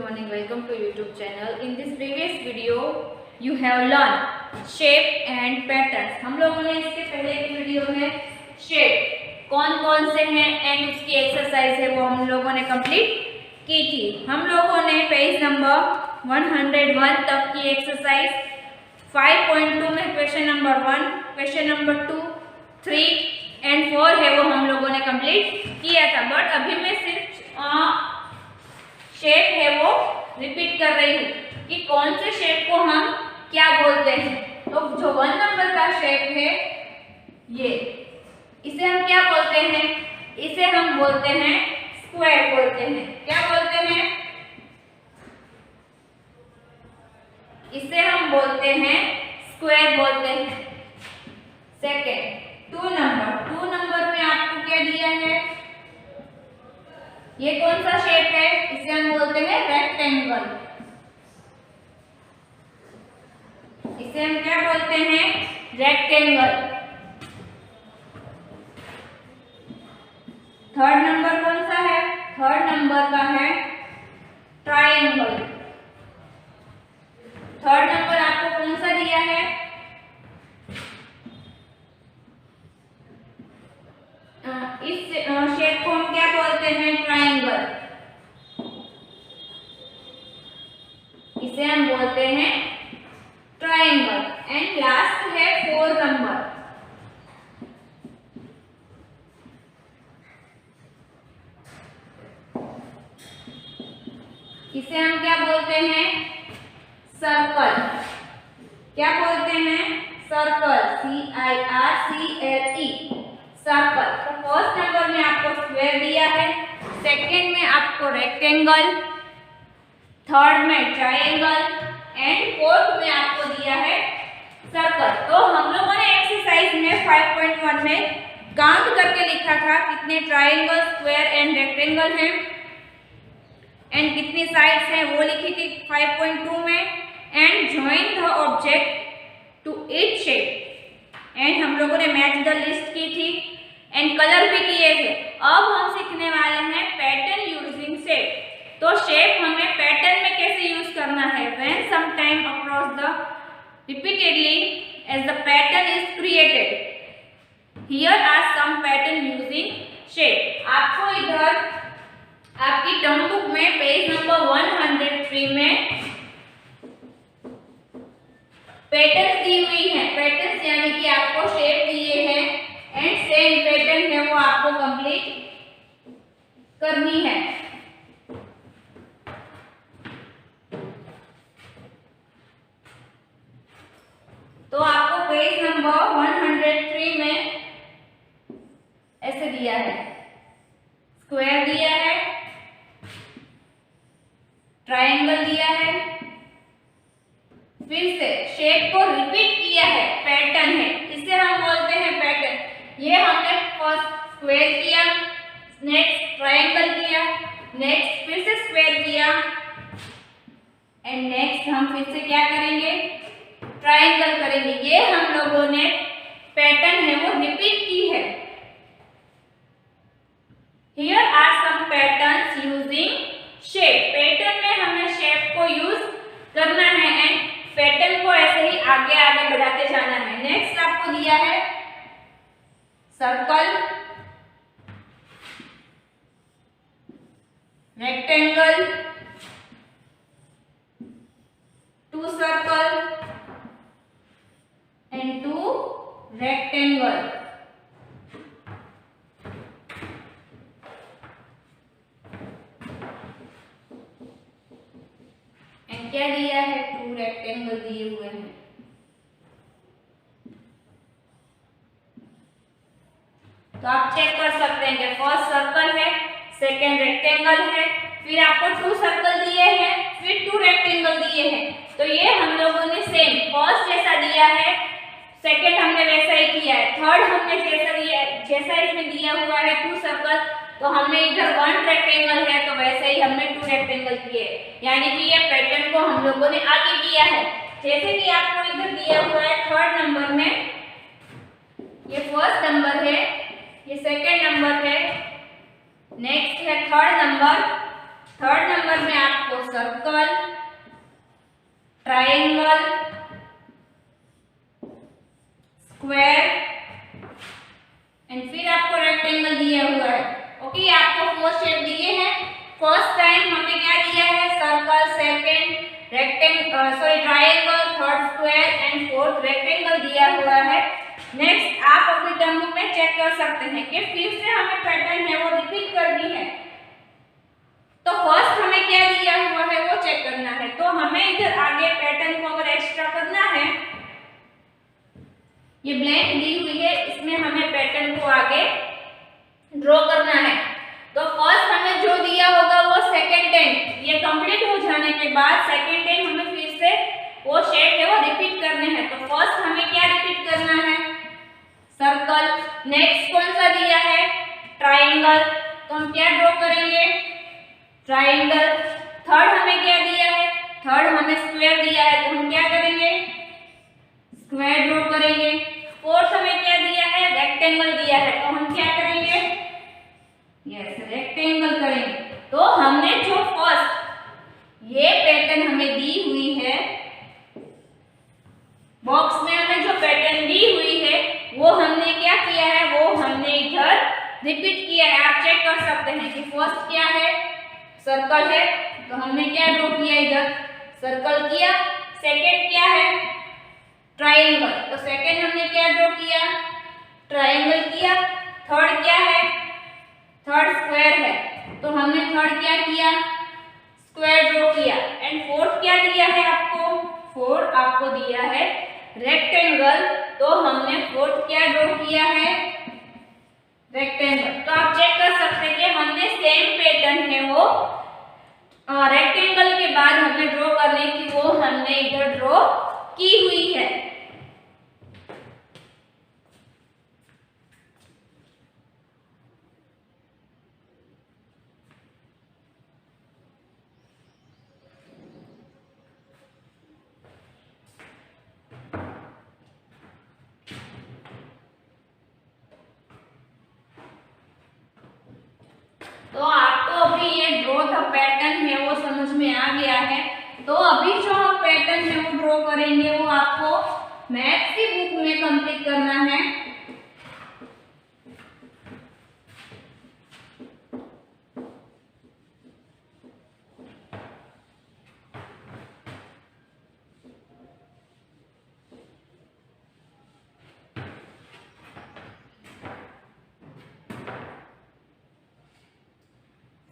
morning, welcome to YouTube channel. In this previous video you have learned shape and patterns. हम लोगों ने इसके पहले की वीडियो में शेप कौन कौन से हैं एंड उसकी एक्सरसाइज है वो हम लोगों ने कंप्लीट की थी। हम लोगों ने पेज नंबर 101 तक की एक्सरसाइज 5.2 में question number 1, question number 2, 3 and 4 है वो हम लोगों ने कंप्लीट किया था। बट अभी मैं सिर्फ शेप है वो रिपीट कर रही हूँ कि कौन से शेप को हम क्या बोलते हैं। तो जो 1 नंबर का शेप है ये, इसे हम क्या बोलते हैं? इसे हम बोलते हैं स्क्वायर बोलते हैं। क्या बोलते हैं? इसे हम बोलते हैं स्क्वायर बोलते हैं। सेकेंड 2 नंबर में आपको क्या दिया है? ये कौन सा शेप है? इसे हम बोलते हैं रेक्टेंगल। इसे हम क्या बोलते हैं? रेक्टेंगल। 3rd नंबर कौन सा है? 3rd नंबर का है ट्रायंगल। 3rd नंबर आपको कौन सा दिया है? इस शेप को हम क्या बोलते हैं? ट्रायंगल। इसे हम बोलते हैं ट्रायंगल। एंड लास्ट है 4 नंबर। इसे हम क्या बोलते हैं? सर्कल। क्या बोलते हैं? सर्कल। CIRCLE, circle. तो फर्स्ट नंबर में आपको स्क्वायर दिया है, सेकंड में आपको रेक्टेंगल, थर्ड में ट्रायंगल एंड फोर्थ में आपको दिया है सर्कल। तो हम लोगों ने एक्सरसाइज में 5.1 में काउंट करके लिखा था कितने ट्रायंगल, स्क्वायर एंड रेक्टेंगल हैं एंड कितनी साइड्स हैं वो लिखी थी 5.2 में। And join the object to each shape and हम लोगों ने मैच द लिस्ट की थी एंड कलर भी किए थे। अब हम सीखने वाले हैं पैटर्न यूजिंग शेप। तो शेप हमें पैटर्न में कैसे यूज करना है? When some time across the repeatedly as the pattern is created. Here are some pattern using shape. आपको इधर आपकी टर्म बुक में पेज नंबर 103 में पैटर्न्स दी हुई है। पैटर्न्स यानी कि आपको शेप दिए हैं एंड सेम पैटर्न है वो आपको कंप्लीट करनी है। तो आपको पेज नंबर 103 में ऐसे दिया है, स्क्वायर दिया है, ट्रायंगल दिया है, फिर से शेप को रिपीट किया है, पैटर्न है, इसे हम बोलते हैं पैटर्न। ये हमने फर्स्ट स्क्वायर किया, नेक्स्ट ट्रायंगल किया, नेक्स्ट फिर से स्क्वायर किया एंड नेक्स्ट हम फिर से क्या करेंगे? ट्रायंगल करेंगे। ये हम लोगों ने पैटर्न है वो रिपीट की है। Here are some patterns using shape. Pattern में हमें शेप को यूज करना है एंड पैटर्न को ऐसे ही आगे आगे बढ़ाते जाना है। नेक्स्ट आपको दिया है circle, rectangle, 2 circle and 2 rectangle. And क्या दिया है? 2 रेक्टेंगल दिए हुए हैं। तो आप चेक कर सकते हैं कि फर्स्ट सर्कल है, सेकेंड रेक्टेंगल है, फिर आपको 2 सर्कल दिए हैं, फिर 2 रेक्टेंगल दिए हैं। तो ये हम लोगों ने सेम फर्स्ट जैसा दिया है, सेकेंड हमने वैसा ही किया है, थर्ड हमने जैसा इसमें दिया हुआ है 2 सर्कल, तो हमने इधर 1 रेक्टेंगल है तो वैसे ही हमने 2 रेक्टेंगल किए। यानी कि ये पैटर्न को हम लोगों ने आगे किया है। जैसे कि आपको इधर दिया हुआ है 3rd नंबर में, ये 1st नंबर है, ये 2nd नंबर है, नेक्स्ट है 3rd नंबर। 3rd नंबर में आपको circle triangle, third square and fourth rectangle दिया हुआ है। नेक्स्ट आप अपनी टर्म बुक में चेक कर सकते हैं कि फिर से हमें पैटर्न है वो रिपीट करनी है। तो फर्स्ट हमें क्या दिया हुआ है वो चेक करना है। तो हमें इधर आगे पैटर्न को अगर एक्स्ट्रा करना है, ये ब्लैंक दी हुई है, इसमें हमें पैटर्न को आगे ड्रॉ करना है। तो फर्स्ट हमें जो दिया होगा वो सेकंड टेन, ये कंप्लीट हो जाने के बाद सेकंड टेन हमें फिर से वो शेप है वो रिपीट करने हैं। तो फर्स्ट हमें क्या रिपीट करना है? सर्कल। नेक्स्ट कौन सा दिया है? ट्रायंगल। तो हम क्या ड्रॉ करेंगे? ट्रायंगल। थर्ड हमें क्या दिया है? थर्ड हमें स्क्वायर दिया है, तो हम क्या करेंगे? स्क्वायर ड्रॉ करेंगे। फोर्थ हमें क्या दिया है? रेक्टेंगल दिया है, तो हम क्या करेंगे? यस, रेक्टेंगल करेंगे। तो हमने जो फर्स्ट ये पैटर्न हमें दी हुई है, बॉक्स में हमें जो पैटर्न दी हुई है वो हमने क्या किया है? वो हमने इधर रिपीट किया है। आप चेक कर सकते हैं कि फर्स्ट क्या है? सर्कल है, तो हमने क्या ड्रॉ किया? इधर सर्कल किया। सेकंड क्या है? ट्रायंगल, तो सेकंड हमने क्या ड्रॉ किया? ट्रायंगल किया। थर्ड क्या है? थर्ड स्क्वायर है, तो हमने थर्ड क्या किया? स्क्वायर ड्रॉ किया। एंड फोर्थ क्या दिया है आपको? फोर्थ आपको दिया है रेक्टेंगल, तो हमने फोर्थ क्या ड्रॉ किया है? रेक्टेंगल। तो आप चेक कर सकते हैं कि हमने सेम पैटर्न है वो रेक्टेंगल के बाद हमें ड्रॉ करने की वो हमने इधर ड्रॉ की हुई है। तो आपको अभी ये ड्रॉ द पैटर्न है वो समझ में आ गया है। तो अभी जो हम पैटर्न है वो ड्रॉ करेंगे वो आपको मैथ्स की बुक में कंप्लीट करना है।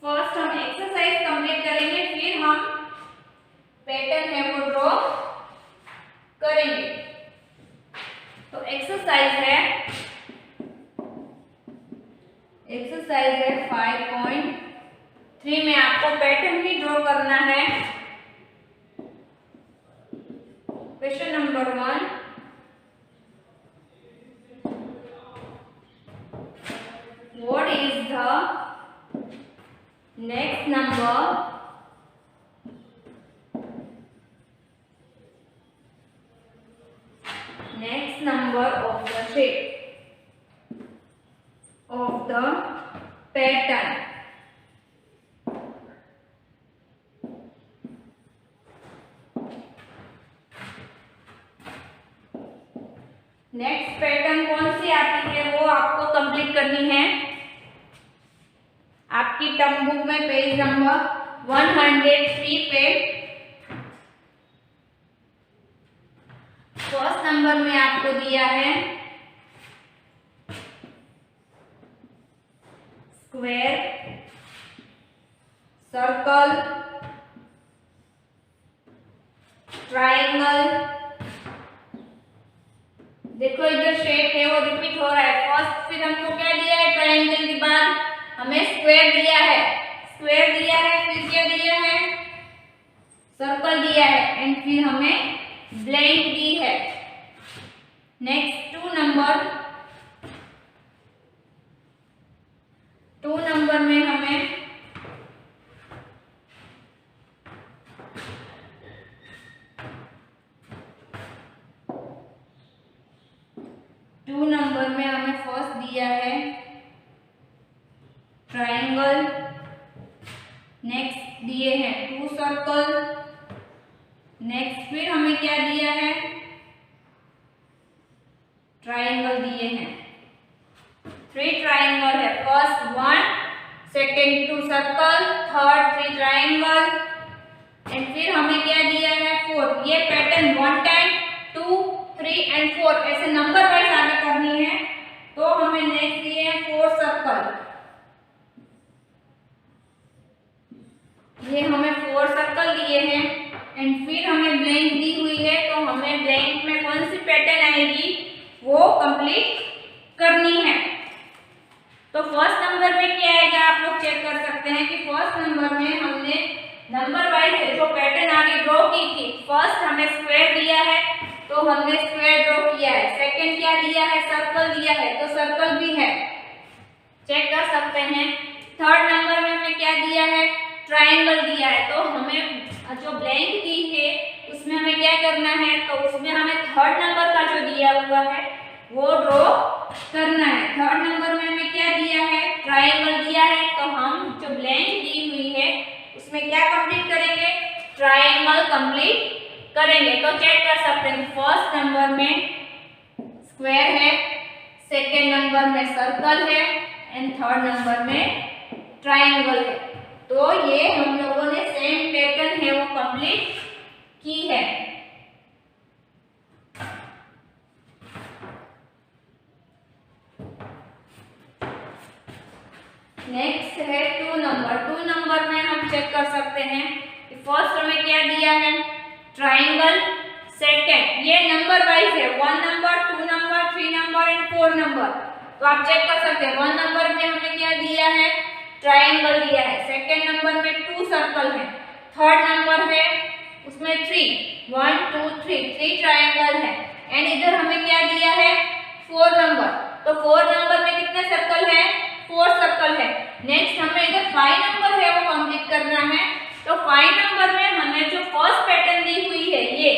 फर्स्ट हम एक्सरसाइज कंप्लीट करेंगे, फिर हम पैटर्न है वो ड्रॉ करेंगे। तो एक्सरसाइज है 5.3 में आपको पैटर्न भी ड्रॉ करना है। Question number 1, what is the next number of the shape of the pattern? Next pattern कौन सी आती है वो आपको कंप्लीट करनी है। आपकी टर्म बुक में पेज नंबर 103 पे फर्स्ट नंबर में आपको दिया है स्क्वायर, सर्कल, ट्रायंगल। देखो इधर शेप है वो रिपीट हो रहा है। फर्स्ट फिर हमको क्या दिया है? ट्रायंगल के बाद हमें स्क्वायर दिया है, स्क्वायर दिया है, फिर क्या दिया है? सर्कल दिया है, एंड फिर हमें ब्लैंक दी है। नेक्स्ट 2 नंबर में हमें फर्स्ट दिया है ट्रायंगल, नेक्स्ट दिए हैं 2 सर्कल, नेक्स्ट फिर हमें क्या दिया है? ट्रायंगल दिए हैं। 3 ट्रायंगल है। First 1, second 2 circle, third 3 triangle, and फिर हमें क्या दिया कंप्लीट करनी है। तो फर्स्ट नंबर में क्या आएगा, आप लोग चेक कर सकते हैं कि फर्स्ट नंबर में हमने नंबर वाइज जो पैटर्न आगे ड्रॉ की थी, फर्स्ट हमें स्क्वायर दिया है तो हमने स्क्वायर ड्रॉ किया है, सेकंड क्या दिया है, सर्कल दिया है तो सर्कल भी है, चेक कर सकते हैं। थर्ड नंबर में हमें क्या दिया है, ट्रायंगल दिया है, तो हमें जो ब्लैंक दी है उसमें हमें क्या करना है, तो उसमें हमें थर्ड नंबर का जो दिया हुआ है वो ड्रॉ करना है। थर्ड नंबर में हमें क्या दिया है, ट्रायंगल दिया है, तो हम जो ब्लैंक दी हुई है उसमें क्या कंप्लीट करेंगे, ट्रायंगल कंप्लीट करेंगे। तो चेक कर सकते हैं फर्स्ट नंबर में स्क्वायर है, सेकेंड नंबर में सर्कल है एंड थर्ड नंबर में ट्रायंगल है। तो ये हम लोगों ने सेम पैटर्न है वो कंप्लीट की है। नेक्स्ट है 2 नंबर। 2 नंबर में हम चेक कर सकते हैं कि फर्स्ट हमें क्या दिया है, ट्रायंगल, सेकंड ये नंबर वाइज है, 1 number, 2 number, 3 number and 4 number. तो आप चेक कर सकते हैं 1 नंबर में हमें क्या दिया है, ट्रायंगल दिया है, सेकंड नंबर में 2 सर्कल है, थर्ड नंबर है उसमें 3, 1 2 3 ट्रायंगल है एंड इधर हमें क्या दिया है, 4 नंबर। तो 4 नंबर में कितने सर्कल है, 4 सर्कल है। नेक्स्ट हमें इधर 5 नंबर है वो कंप्लीट करना है। तो 5 नंबर में हमें जो फर्स्ट पैटर्न दी हुई है ये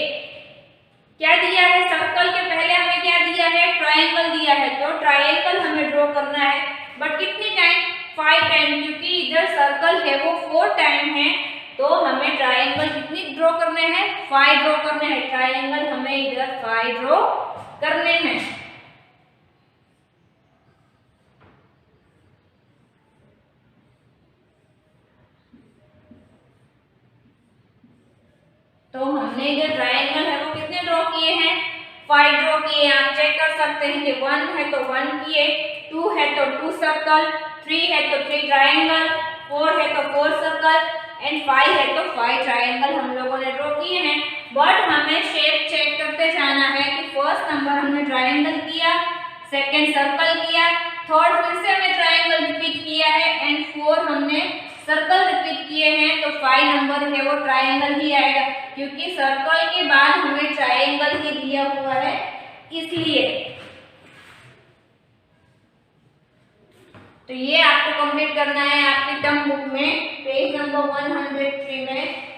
क्या दिया है, सर्कल के पहले हमें क्या दिया है, ट्रायंगल दिया है, तो ट्रायंगल हमें ड्रॉ करना है, बट कितनी टाइम, 5 टाइम, क्योंकि इधर सर्कल है वो 4 टाइम है, तो हमें ट्रायंगल कितनी ड्रॉ करने हैं, 5 ड्रॉ करने हैं। ट्रायंगल हमें इधर 5 ड्रॉ करने हैं। तो हमने जो ट्रायंगल है वो कितने ड्रॉ किए हैं, 5 ड्रॉ किए हैं। आप चेक कर सकते हैं कि 1 है तो 1 किए, 2 है तो 2 सर्कल, 3 है तो 3 ट्रायंगल, 4 है तो 4 सर्कल एंड 5 है तो 5 ट्रायंगल हम लोगों ने ड्रॉ किए हैं। बट हमें शेप चेक करते जाना है कि फर्स्ट नंबर हमने ट्रायंगल किया, सेकंड सर्कल किया, थर्ड फिर से हमने ट्रायंगल रिपीट किया है एंड 4 हमने सर्कल रिपीट किए हैं, तो 5 नंबर है वो ट्रायंगल ही आएगा, क्योंकि सर्कल के बाद हमें ट्रायंगल ही दिया हुआ है इसलिए। तो ये आपको कंप्लीट करना है आपकी टर्म बुक में, पेज नंबर 103 में।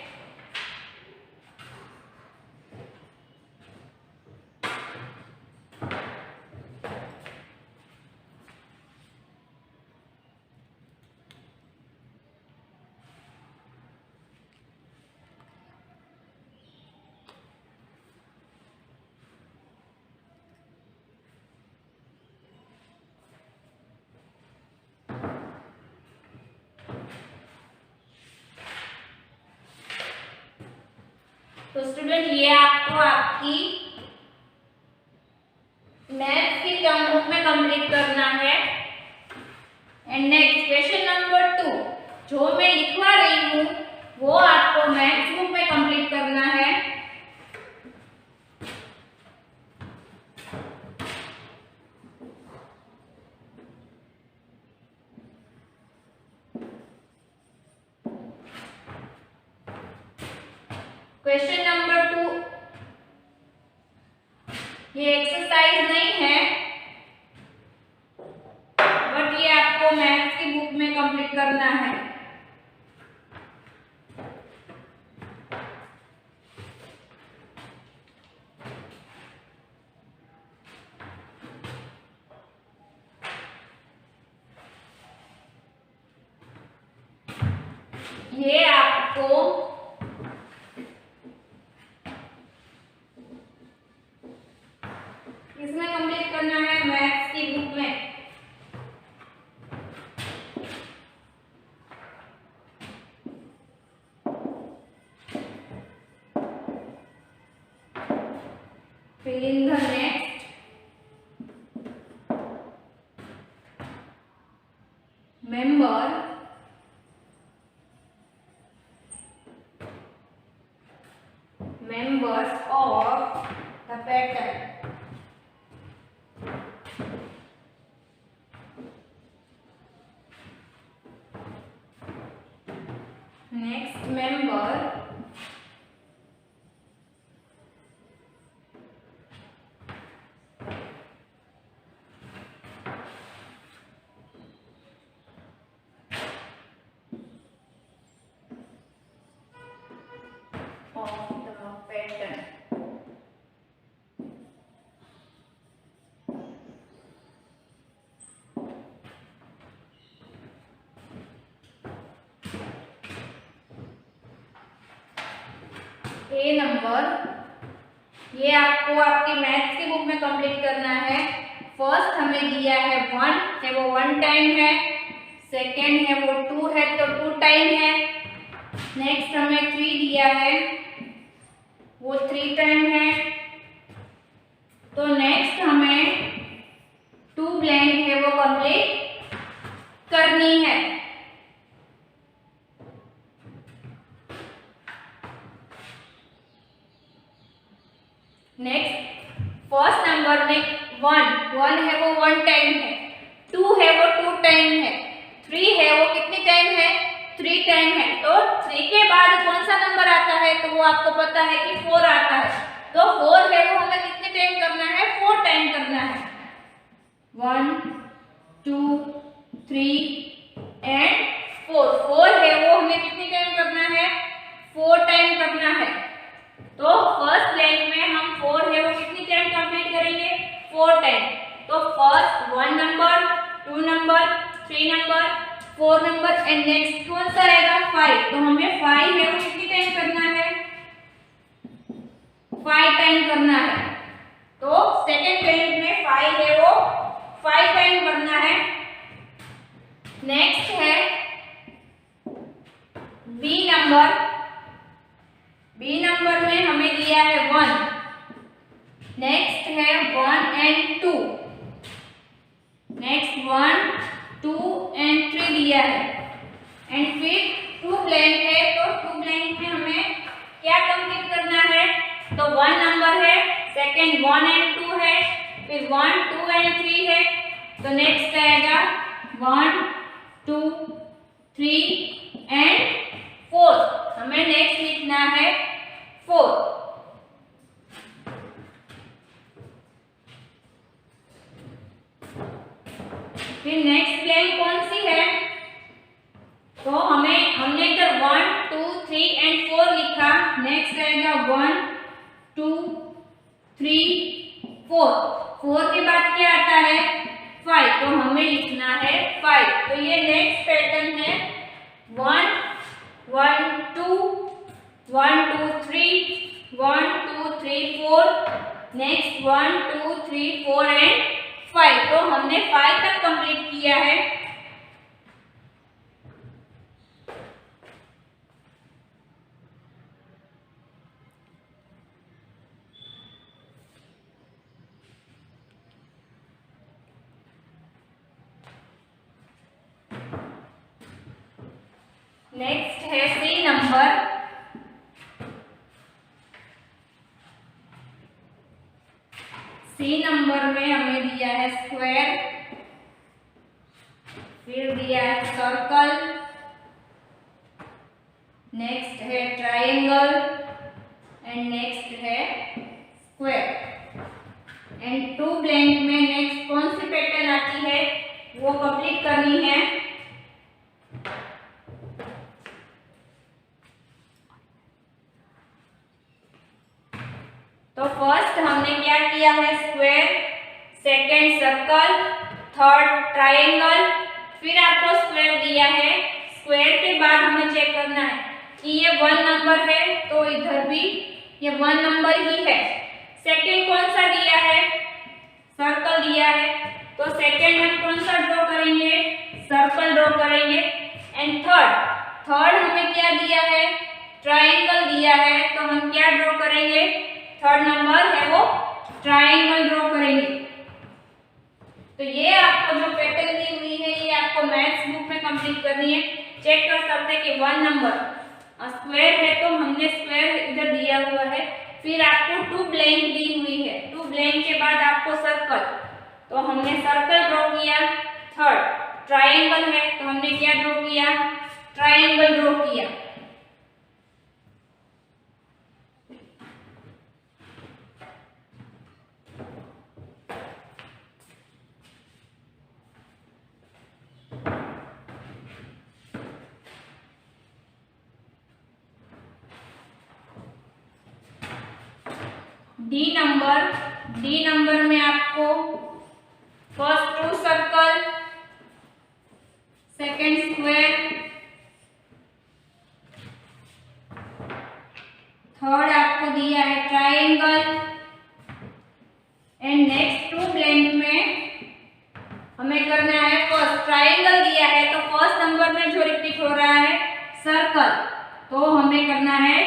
तो स्टूडेंट ये आपको आपकी मैथ्स की टर्म बुक में कंप्लीट करना है। एंड नेक्स्ट क्वेश्चन नंबर 2 जो मैं लिखवा रही हूँ वो आपको मैथ्स बुक में कंप्लीट करना है। क्वेश्चन नंबर 2 ये एक्सरसाइज नहीं है, बट ये आपको मैथ्स की बुक में कंप्लीट करना है। ये आपको इसमें कंप्लीट करना है मैथ्स की बुक में। Fill in the next member members of the pattern। A number, ये आपको आपकी मैथ्स की बुक में कंप्लीट करना है। फर्स्ट हमें दिया है 1 है, वो 1 टाइम है। सेकेंड है वो 2 है, तो 2 टाइम है। नेक्स्ट हमें 3 दिया है, वो 3 टाइम है। तो नेक्स्ट हमें 2 ब्लैंक है, वो कंप्लीट करनी है। नेक्स्ट फर्स्ट नंबर में 1 है, वो 1 टाइम है। 2 है, वो 2 टाइम है। 3 है, वो कितनी टाइम है? 3 टाइम है। तो 3 के बाद कौन सा नंबर आता है? तो वो आपको पता है कि 4 आता है। तो 4 है, वो हमें कितने टाइम करना है? 4 टाइम करना है। 1 2 3 एंड 4। 4 है, वो हमें कितने टाइम करना है? 4 टाइम करना है। तो फर्स्ट ब्लैंक में हम 4 है, वो कितनी टाइम कंप्लीट करेंगे? 4 टाइम। तो first 1 number, 2 number, 3 number, 4 number and next कौन सा आएगा? 5। तो हमें 5 है, वो कितनी टाइम करना है? 5 टाइम करना है। तो सेकेंड ब्लैंक में 5 है, वो 5 टाइम करना है। नेक्स्ट है बी नंबर। बी नंबर में हमें दिया है 1। नेक्स्ट है 1 एंड 2। नेक्स्ट 1 2 एंड 3 दिया है। एंड फिर 2 ब्लैंक है, तो 2 ब्लैंक में हमें क्या कंप्लीट करना है? तो 1 नंबर है, सेकेंड 1 एंड 2 है, फिर 1 2 एंड 3 है। तो नेक्स्ट आएगा 1 2 3 एंड 4। हमें नेक्स्ट लिखना है 4। फिर नेक्स्ट ब्लैंक कौन सी है? तो हमने इधर 1 2 3 एंड 4 लिखा। नेक्स्ट आएगा 1 2 3 4। 4 के बाद क्या आता है? 5। तो हमें लिखना है 5। तो ये नेक्स्ट पैटर्न है 1 1 2 1 2 3 1 2 3 4। Next 1 2 3 4 and 5। तो हमने 5 तक कंप्लीट किया है। नेक्स्ट है सी नंबर। सी नंबर में हमें दिया है स्क्वायर, फिर दिया है सर्कल, नेक्स्ट है ट्रायंगल एंड नेक्स्ट है स्क्वायर। एंड 2 ब्लैंक में नेक्स्ट कौन सी पैटर्न आती है, वो कंप्लीट करनी है। तो फर्स्ट हमने क्या किया है? Square, second circle, third triangle, फिर आपको स्क्वायर दिया है। स्क्वायर के बाद हमें चेक करना है कि ये 1 नंबर है, तो इधर भी ये 1 नंबर ही है। सेकंड कौन सा दिया है? सर्कल दिया है। तो सेकंड हम कौन सा ड्रॉ करेंगे? सर्कल ड्रॉ करेंगे। एंड थर्ड हमें क्या दिया है? ट्रायंगल दिया है। तो हम क्या ड्रॉ करेंगे? थर्ड नंबर है वो ट्रायंगल ड्रॉ करेंगे। तो ये आपको जो पैटर्न दी हुई है, ये आपको मैथ्स बुक में कंप्लीट करनी है। चेक कर सकते हैं कि 1 नंबर स्क्वायर है, तो हमने स्क्वायर इधर दिया हुआ है। फिर आपको 2 ब्लैंक दी हुई है। 2 ब्लैंक के बाद आपको सर्कल, तो हमने सर्कल ड्रॉ किया। थर्ड ट्रायंगल है, तो हमने क्या ड्रॉ किया? ट्रायंगल ड्रॉ किया। डी नंबर में आपको फर्स्ट 2 सर्कल, सेकंड स्क्वायर, थर्ड आपको दिया है triangle and next two blank में हमें करना है फर्स्ट ट्रायंगल दिया है तो फर्स्ट नंबर में जो रिपीट हो रहा है सर्कल, तो हमें करना है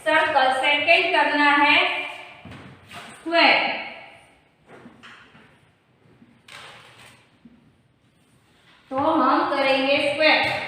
सर्कल। सेकंड करना है स्क्वायर, तो हम करेंगे square.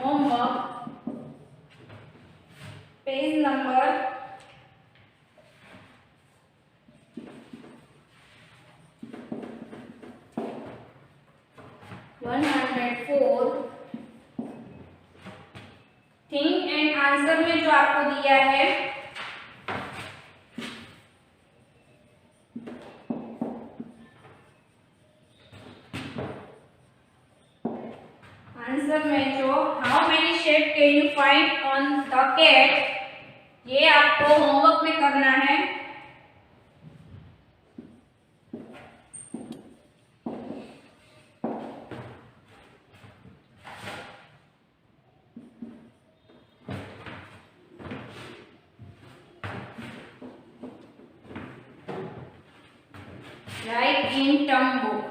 Homework page number 104 think and answer में जो आपको दिया है आंसर में जो how many shape can you find on the cat, ये आपको होमवर्क में करना है। Right in term book.